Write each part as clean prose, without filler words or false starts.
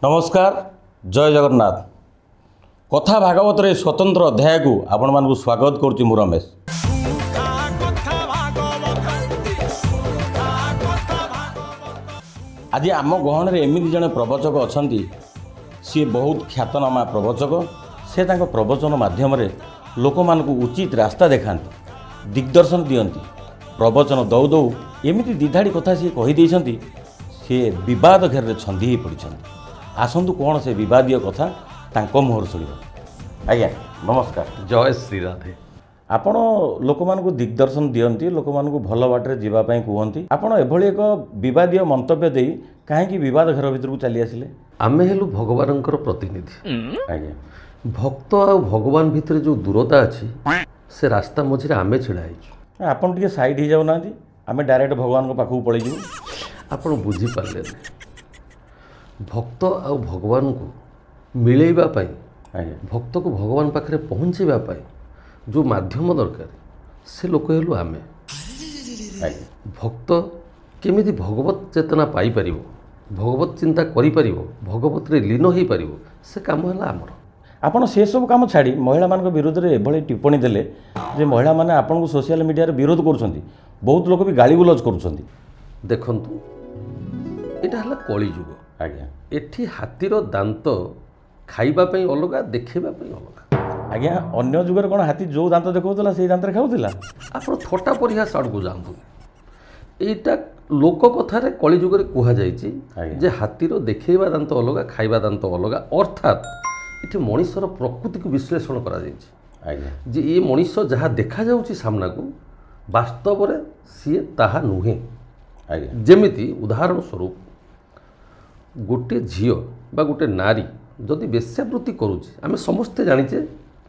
नमस्कार जय जगन्नाथ कथा भागवत रे स्वतंत्र अध्याय को आपण मानकु स्वागत करुच्ची मु रमेश। आज आम गहन रे एमिति जने प्रवचक अछंती सी बहुत ख्यातनामा प्रवचक से तांको प्रवचन माध्यम रे लोक मानकु उचित रास्ता देखांती दिग्दर्शन दियंती प्रवचन दौ दौ एमिति दिधाड़ी कथा सी कहि देइछंती सी विवाद घेर रे छंदी ही पड़िछंती। आसंतु कौन से विवादीय कथा तांको मुहर शुणिबा। आज्ञा नमस्कार जय श्री राधे। आपण लोक मानकु दिग्दर्शन दियंती लोक मानकु भल बाटरे जीवा पई कहंती आपण एभली एक विवादीय मंतव्य देई काहेकि विवाद घर भितर को चली आसिले? आमे हेलु भगवानंकर प्रतिनिधि। आज्ञा भक्त आ भगवान भितर जो दूरता अछि से रास्ता मझिरे आमे छिड़ा आइछु। आपण टिके साइड ही जाउ नांती आमे डायरेक्ट भगवान को पाखु पळै जिवु। आपण बुझी पारले भक्त आ भगवान को मिलैबा पाई भक्त को भगवान पाखरे पहुँचेबा पाई जो माध्यम दरकार से लोक हेलु आमे। भक्त केमिति भगवत चेतना पाई परिबो भगवत चिंता करि परिबो भगवत रे लीन होई परिबो से काम हला हमर। आपण से सब काम छाड़ी महिला मान विरोध में एभली टिप्पणी देले जे महिला माने आपण को सोशल मीडिया रे विरोध करुछंती बहुत लोक भी गाली गुलज करुछंती। देखंतु एटा हला कली युग। आज्ञा एठी हाथीर दांत खाइबा पई अलगा देखैबा पई अलगा। आज्ञा अन्य जुगर कोन हाथी जो दांत देखौतला सेही दांत रे खाउतला? आपण थोटा परिहास आड़को जांतु एटा लोक कथा रे कली युग रे कुहा जाईची जे हाथीर देखैबा दांत अलगा खाइबा दांत अलगा अर्थात एठी मनुष्यर प्रकृति को विश्लेषण करा जाईची। आज्ञा जे ये मनुष्य जहाँ देखा जाउची सामना को वास्तव रे सी ताहा नुहे। आज्ञा जेमिति उदाहरण स्वरूप गोटे झील बा गोटे नारी जदि वेश्यावृत्ति करुचे आम समस्ते जानीचे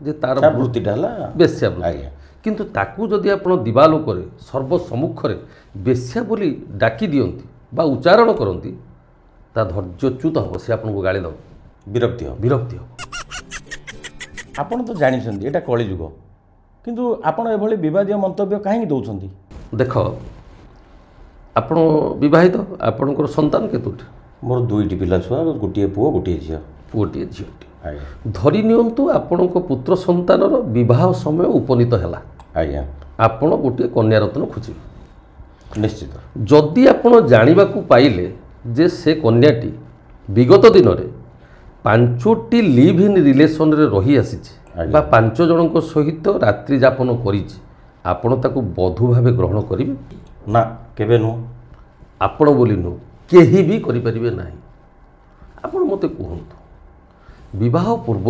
जे तार वृत्तिटा वेश्यावृत्ति किंतु ताकू जदि आपण दिवालोकरे सर्वसम्मुखरे वेश्या बोली डाकी दियंती बा उच्चारण करती ता धैर्यच्युत हम से आपन को गाली दब विरक्ति हम। आपण तो जानिछंती एटा कली युग किंतु आपण एभली विवादीय मंतव्य काहे दउछंती? देख आपण विवाहित आपणकर संतान केतुटी? मोर दुईटी पिला छुआ गोटे पुओ गोटे झियो। पुओटी झीटी धरी नियंतु आपणक पुत्र संतानर विवाह समय उपनीत हैला। आज्ञा आपण गोटे कन्या रत्न खोजिबे निश्चित। जदि आपण जानिबाकू पाइले जे से कन्याटी विगत दिन में 5टी लिव इन रिलेशन रे रही आसीचे बा 5 जनक सहित रात्रि जापन करिछि आपण ताकू बधू भावे ग्रहण करिवे ना? केबे नु आपण बोली नु केही भी करि परिबे नाही। आपण मते कहंतु विवाह पूर्व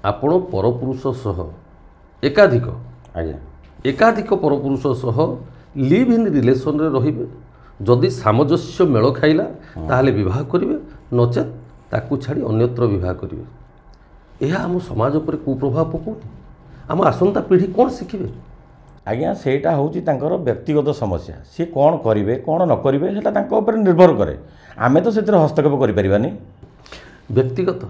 आपण परपुरुष सह एकाधिक एकाधिक परपुरुष सह लिव इन रिलेशन रे रहिबे जदि सामंजस्य मेल खाइला ताहले विवाह करिवे नचेत ताकू छाड़ी अन्यत्र विवाह करिवे। यह आम समाज पर कुप्रभाव पकाउनी आम आसंता पीढ़ी कौन शिखिबे? आज्ञा सेटा होची तांकर व्यक्तिगत समस्या सी कौन करिवे कौन न करिवे सेटा तांको ऊपर निर्भर करे आमे तो सेतिर हस्तक्षेप करि परिबानी। व्यक्तिगत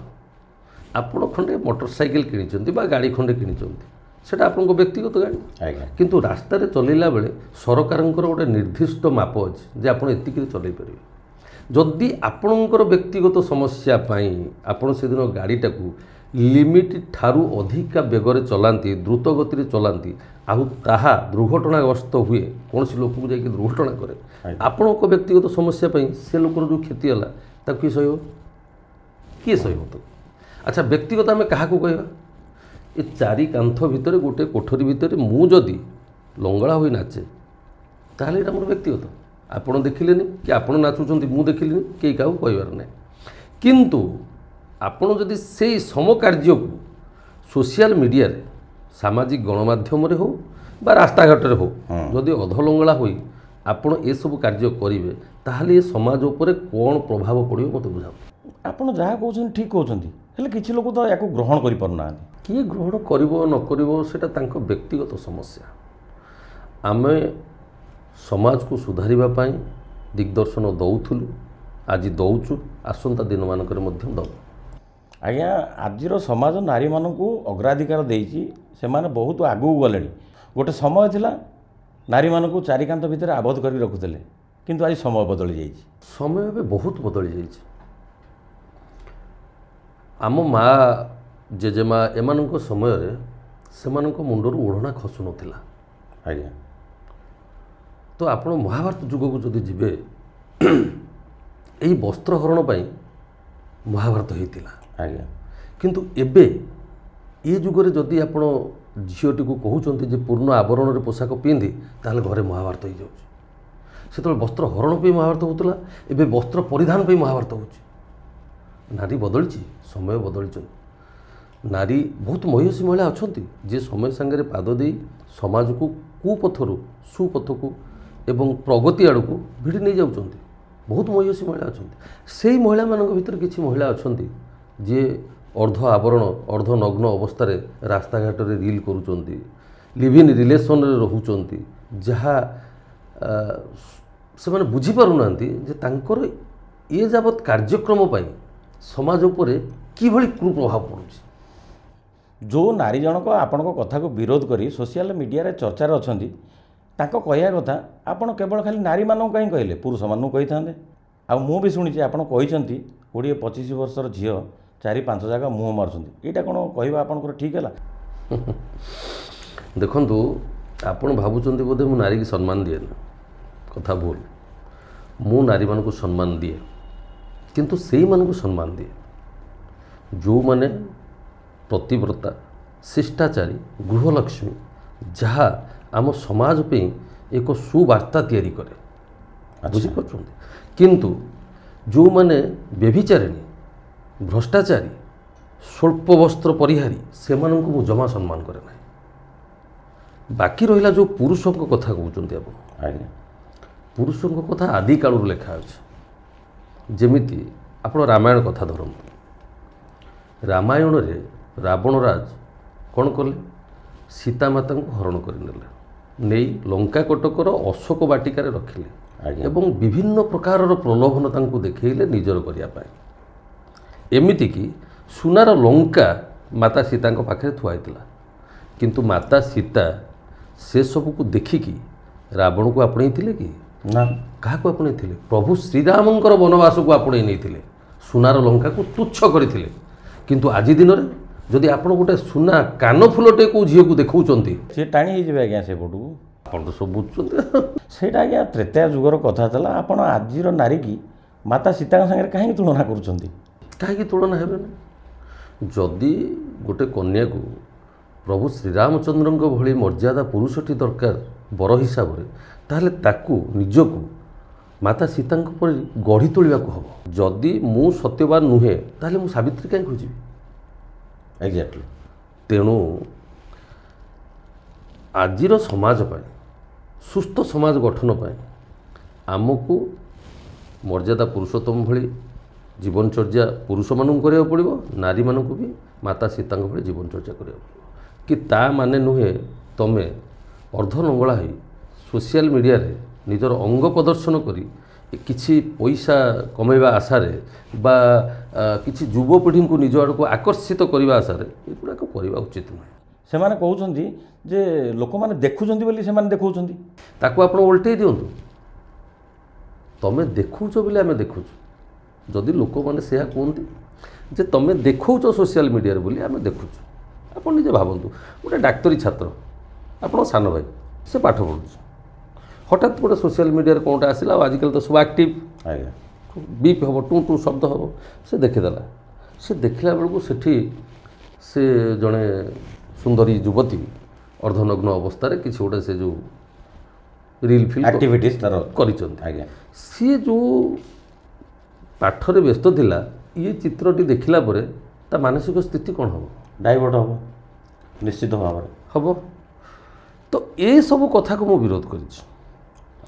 आपण खंडे मोटरसाइकिल किनिचंती बा गाड़ी खंडे किनिचंती सेटा आपनको व्यक्तिगत गाड़ी आज्ञा किंतु किंतु रास्ता रे चलैला बेले सरकारंकर गोटे निर्दिष्ट माप अछि जे आपण एतिक चलै परिबे। जदि आपणकर व्यक्तिगत समस्या पाई आपण से दिन गाड़ीटा को लिमिट ठारू अधिका बेगरे चलांती द्रुत गति रे चलांती आउ ताहा दुर्घटनाग्रस्त हुए कौन सी लोक को जाकि दुर्घटना करे आपण को व्यक्तिगत समस्या पाई से लोकर जो क्षति होला ताकू किए सहयो किए सहयो? तो अच्छा व्यक्तिगत आम क्या कहवा ये चारि कांथ भितर गोटे कोठरी भितर मु जदि लंगड़ा होई नाचे ताहले एटा मोर व्यक्तिगत आपण देखिलेनी कि आपण नाचुचंती मु देखिलेनी केही काहू कहबार नै। किंतु आपण जदि से सम कार्य को सोशल मीडिया रे सामाजिक गणमाध्यम रे हो बा रास्ता घाट रे हो जदि अधलंगड़ा होई आपण ए सब कार्य करिवे ताहले समाज उपरे कोन प्रभाव पड़ियो मते बुझाओ। आपण जहाँ कहउछन ठीक कहउछंती हेले किछि लोक तो याको ग्रहण करि परनांती। किए ग्रहण करिवो न करिवो सेटा तांको व्यक्तिगत समस्या। आमे समाज को सुधारिबा पाई दिग्दर्शन दउथुलु आज दउचु आसंता दिन मानकर मध्यम दब। आज्ञा आजिर समाज नारी मानकू अग्राधिकार देइछि सेमाने बहुत आगू गलेनी। गोटे समय थिला नारी मानकू चारिकांत भितर आबद्ध करि रखुथिले किंतु आज समय बदली जाइछि। समय बहुत बदली जाइछि आम माँ जेजेमा एमानଙ୍କ ସମୟରେ ସେମାନଙ୍କ ମୁଣ୍ଡରୁ ଓଢ଼ଣା ଖସୁନଥିଲା। ଆଜ୍ଞା ତ ଆପଣ ମହାଭାରତ ଯୁଗକୁ ଯଦି ଯିବେ ଏହି ବସ୍ତ୍ରହରଣ ପାଇଁ ମହାଭାରତ ହେଇଥିଲା। ଆଜ୍ଞା କିନ୍ତୁ ଏବେ ଏ ଯୁଗରେ ଯଦି ଆପଣ ଝିଅଟିକୁ କହୁଛନ୍ତି ଯେ ପୂର୍ଣ୍ଣ ଆବରଣରେ ପୋଷାକ ପିନ୍ଧି ତାହେଲେ ଘରେ ମହାଭାରତ ହେଇଯାଉଛି। ସେତେବେଳେ ବସ୍ତ୍ର ହରଣ ପାଇଁ ମହାଭାରତ ହେଉଥିଲା, ଏବେ ବସ୍ତ୍ର ପରିଧାନ ପାଇଁ ମହାଭାରତ ହେଉଛି। ନାରୀ ବଦଳିଛି, ସମୟ ବଦଳିଛନ୍ତି। ନାରୀ ବହୁତ ମହିଷୀ ମହିଳା ଅଛନ୍ତି ଯିଏ ସମୟ ସାଙ୍ଗରେ ପାଦ ଦେଇ ସମାଜକୁ କୁପଥରୁ ସୁପଥକୁ ଏବଂ ପ୍ରଗତି ଆଡ଼କୁ ଭିଡ଼ି ନେଇ ଯାଉଛନ୍ତି। ବହୁତ ମହିଷୀ ମହିଳା ଅଛନ୍ତି। ସେଇ ମହିଳାମାନଙ୍କ ଭିତରେ କିଛି ମହିଳା ଅଛନ୍ତି ଯିଏ ଅର୍ଦ୍ଧ ଆବରଣ ଅର୍ଦ୍ଧ ନଗ୍ନ ଅବସ୍ଥାରେ ରାସ୍ତାଘାଟରେ ରିଲ୍ କରୁଛନ୍ତି, ଲିଭ୍ ଇନ୍ ରିଲେସନ୍ରେ ରହୁଛନ୍ତି, ଯାହା ସେମାନେ ବୁଝିପାରୁନାହାନ୍ତି ଯେ ତାଙ୍କର ଏ ଯାବତ୍ କାର୍ଯ୍ୟକ୍ରମ ପାଇଁ ସମାଜ ଉପରେ କିଭଳି କୁପ୍ରଭାବ ପଡ଼ୁଛି। ଯେଉଁ ନାରୀ ଜଣକ ଆପଣଙ୍କ କଥାକୁ ବିରୋଧ କରି ସୋସିଆଲ ମିଡ଼ିଆରେ ଚର୍ଚ୍ଚାରେ ଅଛନ୍ତି, ତାଙ୍କ କହିବା କଥା ଆପଣ କେବଳ ଖାଲି ନାରୀମାନଙ୍କୁ କାହିଁ କହିଲେ, ପୁରୁଷମାନଙ୍କୁ କହିଥାନ୍ତେ। ଆଉ ମୁଁ ବି ଶୁଣିଛି ଆପଣ କହିଛନ୍ତି 20-25 ବର୍ଷର ଝିଅ 4-5 ଜାଗା ମୁହଁ ମାରୁଛନ୍ତି। ଏଇଟା କ'ଣ କହିବା ଆପଣଙ୍କର ଠିକ୍ ହେଲା? ଦେଖନ୍ତୁ, ଆପଣ ଭାବୁଛନ୍ତି ବୋଧେ ମୁଁ ନାରୀକି ସମ୍ମାନ ଦିଏନି। କଥା ଭୁଲ। ମୁଁ ନାରୀମାନଙ୍କୁ ସମ୍ମାନ ଦିଏ, କିନ୍ତୁ ସେଇମାନଙ୍କୁ ସମ୍ମାନ ଦିଏ ଯେଉଁମାନେ ପ୍ରତିବ୍ରତା, ଶିଷ୍ଟାଚାରୀ, ଗୃହଲକ୍ଷ୍ମୀ, ଯାହା ଆମ ସମାଜ ପାଇଁ ଏକ ସୁବାର୍ତ୍ତା ତିଆରି କରେ। ବୁଝିପାରୁଛନ୍ତି? କିନ୍ତୁ ଯେଉଁମାନେ ବ୍ୟଭିଚାରିଣୀ, ଭ୍ରଷ୍ଟାଚାରୀ, ସ୍ୱଳ୍ପ ବସ୍ତ୍ର ପରିହାରୀ, ସେମାନଙ୍କୁ ମୁଁ ଜମା ସମ୍ମାନ କରେ ନାହିଁ। ବାକି ରହିଲା ଯେଉଁ ପୁରୁଷଙ୍କ କଥା କହୁଛନ୍ତି ଆପଣ, ଆଜ୍ଞା ପୁରୁଷଙ୍କ କଥା ଆଦି କାଳରୁ ଲେଖା ଅଛି। ଯେମିତି ଆପଣ ରାମାୟଣ କଥା ଧରନ୍ତୁ। ରାମାୟଣରେ ରାବଣରାଜ କ'ଣ କଲେ? ସୀତାମାତାଙ୍କୁ ହରଣ କରିନେଲେ, ନେଇ ଲଙ୍କା କଟକର ଅଶୋକ ବାଟିକାରେ ରଖିଲେ ଏବଂ ବିଭିନ୍ନ ପ୍ରକାରର ପ୍ରଲୋଭନ ତାଙ୍କୁ ଦେଖେଇଲେ ନିଜର କରିବା ପାଇଁ। ଏମିତିକି ସୁନାର ଲଙ୍କା ମାତା ସୀତାଙ୍କ ପାଖରେ ଥୁଆ ହେଇଥିଲା, କିନ୍ତୁ ମାତା ସୀତା ସେସବୁକୁ ଦେଖିକି ରାବଣକୁ ଆପଣେଇଥିଲେ କି? ନା। କାହାକୁ ଆପଣେଇଥିଲେ? ପ୍ରଭୁ ଶ୍ରୀରାମଙ୍କର ବନବାସକୁ ଆପଣେଇ ନେଇଥିଲେ, ସୁନାର ଲଙ୍କାକୁ ତୁଚ୍ଛ କରିଥିଲେ। କିନ୍ତୁ ଆଜି ଦିନରେ ଯଦି ଆପଣ ଗୋଟେ ସୁନା କାନଫୁଲଟେ କେଉଁ ଝିଅକୁ ଦେଖାଉଛନ୍ତି, ସେ ଟାଣି ହେଇଯିବେ ଆଜ୍ଞା ସେପଟକୁ। ଆପଣ ତ ସବୁ ବୁଝୁଛନ୍ତି। ସେଇଟା ଆଜ୍ଞା ତ୍ରେତୟା ଯୁଗର କଥା ଥିଲା। ଆପଣ ଆଜିର ନାରୀକି ମାତା ସୀତାଙ୍କ ସାଙ୍ଗରେ କାହିଁକି ତୁଳନା କରୁଛନ୍ତି? କାହିଁକି ତୁଳନା ହେବେନି? ଯଦି ଗୋଟେ କନ୍ୟାକୁ ପ୍ରଭୁ ଶ୍ରୀରାମଚନ୍ଦ୍ରଙ୍କ ଭଳି ମର୍ଯ୍ୟାଦା ପୁରୁଷଟି ଦରକାର ବର ହିସାବରେ, ତାହେଲେ ତାକୁ ନିଜକୁ ମାତା ସୀତାଙ୍କ ପରି ଗଢ଼ି ତୋଳିବାକୁ ହେବ। ଯଦି ମୁଁ ସତ୍ୟବାନ ନୁହେଁ ତାହେଲେ ମୁଁ ସାବିତ୍ରୀ କାହିଁ ଖୋଜିବି? ଏକ୍ଜାକ୍ଟଲି। ତେଣୁ ଆଜିର ସମାଜ ପାଇଁ, ସୁସ୍ଥ ସମାଜ ଗଠନ ପାଇଁ ଆମକୁ ମର୍ଯ୍ୟାଦା ପୁରୁଷୋତ୍ତମ ଭଳି ଜୀବନଚର୍ଯ୍ୟା ପୁରୁଷମାନଙ୍କୁ କରିବାକୁ ପଡ଼ିବ, ନାରୀମାନଙ୍କୁ ବି ମାତା ସୀତାଙ୍କ ଭଳି ଜୀବନଚର୍ଯ୍ୟା କରିବାକୁ ପଡ଼ିବ। କି ତା ମାନେ ନୁହେଁ ତମେ ଅର୍ଦ୍ଧନଙ୍ଗଳା ହୋଇ ସୋସିଆଲ ମିଡ଼ିଆରେ ନିଜର ଅଙ୍ଗ ପ୍ରଦର୍ଶନ କରି କିଛି ପଇସା କମାଇବା ଆଶାରେ ବା କିଛି ଯୁବପିଢ଼ିଙ୍କୁ ନିଜ ଆଡ଼କୁ ଆକର୍ଷିତ କରିବା ଆଶାରେ ଏଗୁଡ଼ାକ କରିବା ଉଚିତ ନୁହେଁ। ସେମାନେ କହୁଛନ୍ତି ଯେ ଲୋକମାନେ ଦେଖୁଛନ୍ତି ବୋଲି ସେମାନେ ଦେଖାଉଛନ୍ତି। ତାକୁ ଆପଣ ଓଲଟେଇ ଦିଅନ୍ତୁ, ତମେ ଦେଖାଉଛ ବୋଲି ଆମେ ଦେଖୁଛୁ। ଯଦି ଲୋକମାନେ ସେୟା କୁହନ୍ତି ଯେ ତମେ ଦେଖାଉଛ ସୋସିଆଲ ମିଡ଼ିଆରେ ବୋଲି ଆମେ ଦେଖୁଛୁ, ଆପଣ ନିଜେ ଭାବନ୍ତୁ। ଗୋଟେ ଡାକ୍ତରୀ ଛାତ୍ର, ଆପଣଙ୍କ ସାନ ଭାଇ, ସେ ପାଠ ପଢ଼ୁଛି, ହଠାତ୍ ଗୋଟେ ସୋସିଆଲ ମିଡ଼ିଆରେ କ'ଣଟା ଆସିଲା, ଆଉ ଆଜିକାଲି ତ ସବୁ ଆକ୍ଟିଭ୍, ଆଜ୍ଞା ବିପ୍ ହେବ, ଟୁ ଟୁ ଶବ୍ଦ ହେବ, ସେ ଦେଖିଦେଲା। ସେ ଦେଖିଲା ବେଳକୁ ସେଠି ସେ ଜଣେ ସୁନ୍ଦରୀ ଯୁବତୀ ଅର୍ଦ୍ଧନଗ୍ନ ଅବସ୍ଥାରେ କିଛି ଗୋଟେ ସେ ଯେଉଁ ରିଲ୍ ଫିଲ୍ ଆକ୍ଟିଭିଟିସ୍ ତାର କରିଛନ୍ତି। ଆଜ୍ଞା ସିଏ ଯେଉଁ ପାଠରେ ବ୍ୟସ୍ତ ଥିଲା, ଇଏ ଚିତ୍ରଟି ଦେଖିଲା ପରେ ତା ମାନସିକ ସ୍ଥିତି କ'ଣ ହେବ? ଡାଇଭର୍ଟ ହେବ ନିଶ୍ଚିତ ଭାବରେ ହେବ। ତ ଏସବୁ କଥାକୁ ମୁଁ ବିରୋଧ କରିଛି।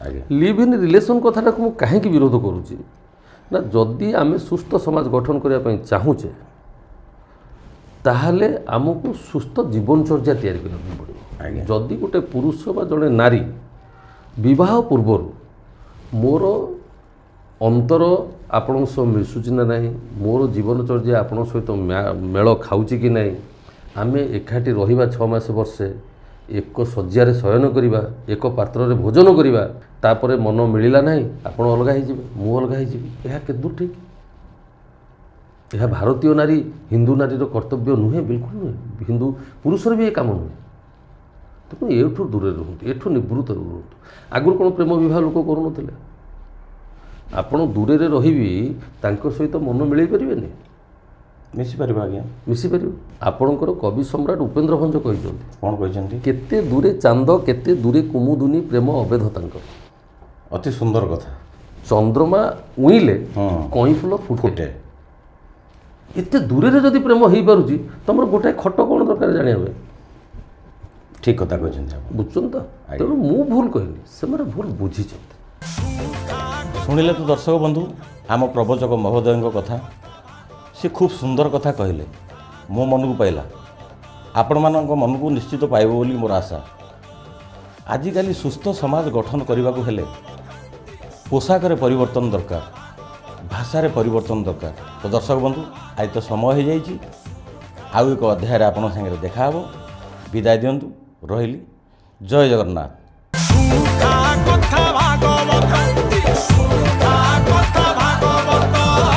ଆଜ୍ଞା ଲିଭ୍ ଇନ୍ ରିଲେସନ୍ କଥାଟାକୁ ମୁଁ କାହିଁକି ବିରୋଧ କରୁଛି ନା, ଯଦି ଆମେ ସୁସ୍ଥ ସମାଜ ଗଠନ କରିବା ପାଇଁ ଚାହୁଁଛେ ତାହେଲେ ଆମକୁ ସୁସ୍ଥ ଜୀବନଚର୍ଯ୍ୟା ତିଆରି କରିବାକୁ ପଡ଼ିବ। ଆଜ୍ଞା ଯଦି ଗୋଟେ ପୁରୁଷ ବା ଜଣେ ନାରୀ ବିବାହ ପୂର୍ବରୁ ମୋର ଅନ୍ତର ଆପଣଙ୍କ ସହ ମିଶୁଛି ନା ନାହିଁ, ମୋର ଜୀବନଚର୍ଯ୍ୟା ଆପଣଙ୍କ ସହିତ ମେଳ ଖାଉଛି କି ନାହିଁ, ଆମେ ଏକାଠି ରହିବା 6 ମାସ ବର୍ଷେ, ଏକ ଶଯ୍ୟାରେ ଶୟନ କରିବା, ଏକ ପାତ୍ରରେ ଭୋଜନ କରିବା, ତାପରେ ମନ ମିଳିଲା ନାହିଁ ଆପଣ ଅଲଗା ହେଇଯିବେ, ମୁଁ ଅଲଗା ହେଇଯିବି, ଏହା କେତେ ଦୂର ଠିକ୍? ଏହା ଭାରତୀୟ ନାରୀ ହିନ୍ଦୁ ନାରୀର କର୍ତ୍ତବ୍ୟ ନୁହେଁ, ବିଲକୁଲ ନୁହେଁ। ହିନ୍ଦୁ ପୁରୁଷର ବି ଏ କାମ ନୁହେଁ। ତେଣୁ ଏଠୁ ଦୂରରେ ରୁହନ୍ତୁ, ଏଠୁ ନିବୃତ୍ତ ରୁହନ୍ତୁ। ଆଗରୁ କ'ଣ ପ୍ରେମ ବିବାହ ଲୋକ କରୁନଥିଲେ? ଆପଣ ଦୂରରେ ରହିବି ତାଙ୍କ ସହିତ ମନ ମିଳେଇ ପାରିବେନି? ମିଶିପାରିବ ଆଜ୍ଞା, ମିଶିପାରିବ। ଆପଣଙ୍କର କବି ସମ୍ରାଟ ଉପେନ୍ଦ୍ର ଭଞ୍ଜ କହିଛନ୍ତି, କ'ଣ କହିଛନ୍ତି? କେତେ ଦୂରେ ଚାନ୍ଦ କେତେ ଦୂରେ କୁମୁଦୁନି ପ୍ରେମ ଅଭେଦ ତାଙ୍କର। ଅତି ସୁନ୍ଦର କଥା। ଚନ୍ଦ୍ରମା ଉଇଁଲେ କଇଁ ଫୁଲ ଫୁଟେ। ଏତେ ଦୂରରେ ଯଦି ପ୍ରେମ ହେଇପାରୁଛି, ତମର ଗୋଟାଏ ଖଟ କ'ଣ ଦରକାର ଜାଣିବା ପାଇଁ? ଠିକ୍ କଥା କହିଛନ୍ତି ଆପଣ। ବୁଝୁଛନ୍ତି ତ? ତେଣୁ ମୁଁ ଭୁଲ କହିନି, ସେମାନେ ଭୁଲ ବୁଝିଛନ୍ତି। ଶୁଣିଲେ ତ ଦର୍ଶକ ବନ୍ଧୁ ଆମ ପ୍ରବଚକ ମହୋଦୟଙ୍କ କଥା। ସେ ଖୁବ୍ ସୁନ୍ଦର କଥା କହିଲେ, ମୋ ମନକୁ ପାଇଲା, ଆପଣମାନଙ୍କ ମନକୁ ନିଶ୍ଚିତ ପାଇବ ବୋଲି ମୋର ଆଶା। ଆଜିକାଲି ସୁସ୍ଥ ସମାଜ ଗଠନ କରିବାକୁ ହେଲେ ପୋଷାକରେ ପରିବର୍ତ୍ତନ ଦରକାର, ଭାଷାରେ ପରିବର୍ତ୍ତନ ଦରକାର। ତ ଦର୍ଶକ ବନ୍ଧୁ ଆଜି ତ ସମୟ ହୋଇଯାଇଛି, ଆଉ ଏକ ଅଧ୍ୟାୟରେ ଆପଣଙ୍କ ସାଙ୍ଗରେ ଦେଖା ହେବ। ବିଦାୟ ଦିଅନ୍ତୁ, ରହିଲି। ଜୟ ଜଗନ୍ନାଥ।